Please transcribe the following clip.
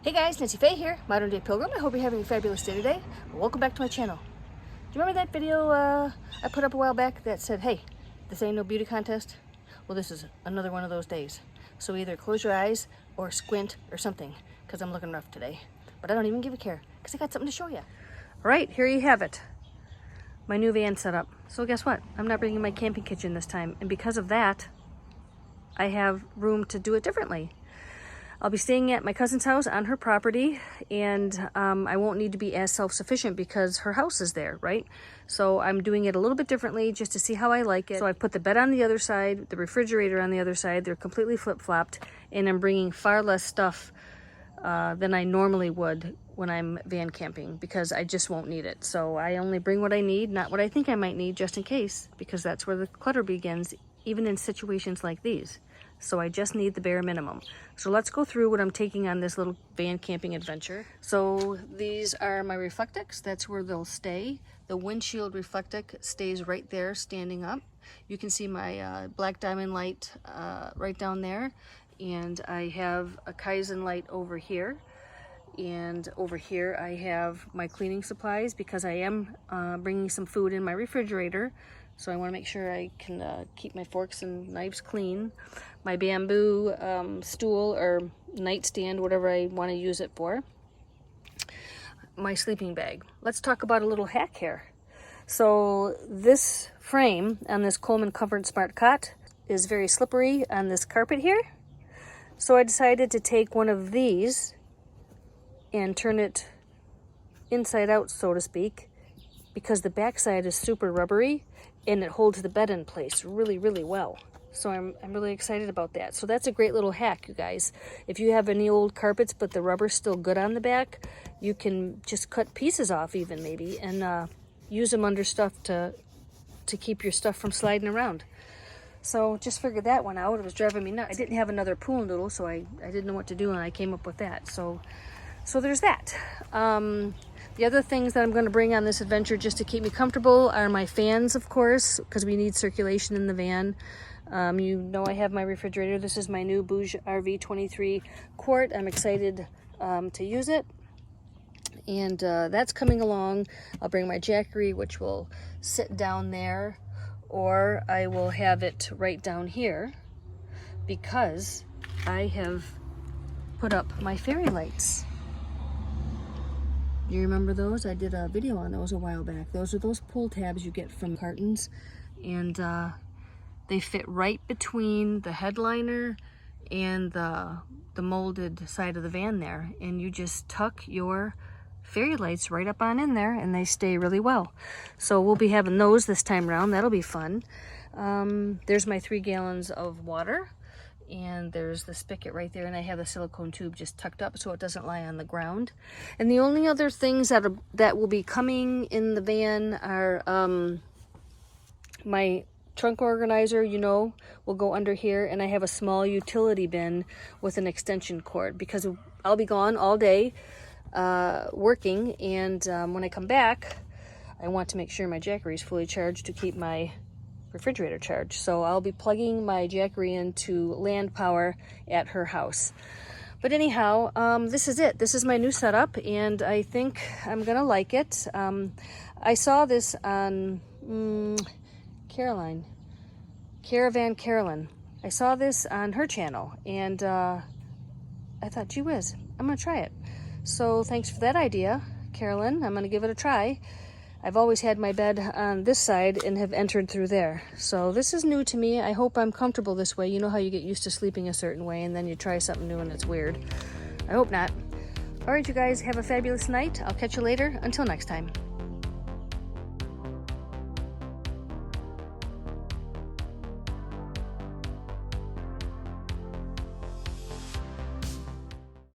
Hey guys, Nancy Faye here, Modern Day Pilgrim. I hope you're having a fabulous day today. Welcome back to my channel. Do you remember that video I put up a while back that said, hey, this ain't no beauty contest? Well, this is another one of those days. So either close your eyes or squint or something, because I'm looking rough today. But I don't even give a care, because I got something to show you. All right, here you have it. My new van setup. So guess what? I'm not bringing my camping kitchen this time. And because of that, I have room to do it differently. I'll be staying at my cousin's house on her property, and I won't need to be as self-sufficient because her house is there, right? So I'm doing it a little bit differently just to see how I like it. So I put the bed on the other side, the refrigerator on the other side. They're completely flip-flopped, and I'm bringing far less stuff than I normally would when I'm van camping because I just won't need it. So I only bring what I need, not what I think I might need, just in case, because that's where the clutter begins, even in situations like these. So I just need the bare minimum. So let's go through what I'm taking on this little van camping adventure. So these are my Reflectix. That's where they'll stay. The windshield Reflectix stays right there, standing up. You can see my black diamond light right down there. And I have a Kaizen light over here. And over here I have my cleaning supplies because I am bringing some food in my refrigerator. So I want to make sure I can keep my forks and knives clean. My bamboo stool or nightstand, whatever I want to use it for. My sleeping bag. Let's talk about a little hack here. So this frame on this Coleman ComfortSmart Cot is very slippery on this carpet here. So I decided to take one of these and turn it inside out, so to speak, because the backside is super rubbery and it holds the bed in place really, really well. So I'm really excited about that. So that's a great little hack, you guys. If you have any old carpets but the rubber's still good on the back, you can just cut pieces off even maybe and use them under stuff to keep your stuff from sliding around. So just figured that one out. It was driving me nuts. I didn't have another pool noodle, so I didn't know what to do, and I came up with that. So there's that. The other things that I'm going to bring on this adventure just to keep me comfortable are my fans, of course, because we need circulation in the van. You know I have my refrigerator. This is my new Bougie RV23 quart. I'm excited to use it. And that's coming along. I'll bring my Jackery, which will sit down there, or I will have it right down here because I have put up my fairy lights. You remember those? I did a video on those a while back. Those are those pull tabs you get from cartons, and they fit right between the headliner and the molded side of the van there, and you just tuck your fairy lights right up on in there and they stay really well. So we'll be having those this time around. That'll be fun. There's my 3 gallons of water, and there's the spigot right there, and I have the silicone tube just tucked up so it doesn't lie on the ground. And the only other things that will be coming in the van are my trunk organizer, you know, will go under here, and I have a small utility bin with an extension cord because I'll be gone all day working, and when I come back I want to make sure my Jackery is fully charged to keep my refrigerator charged. So I'll be plugging my Jackery into land power at her house. But anyhow, this is it. This is my new setup, and I think I'm gonna like it. I saw this on Caravan Carolyn. I saw this on her channel, and I thought, gee whiz, I'm gonna try it. So thanks for that idea, Carolyn. I'm gonna give it a try. I've always had my bed on this side and have entered through there. So this is new to me. I hope I'm comfortable this way. You know how you get used to sleeping a certain way and then you try something new and it's weird. I hope not. All right, you guys, have a fabulous night. I'll catch you later. Until next time.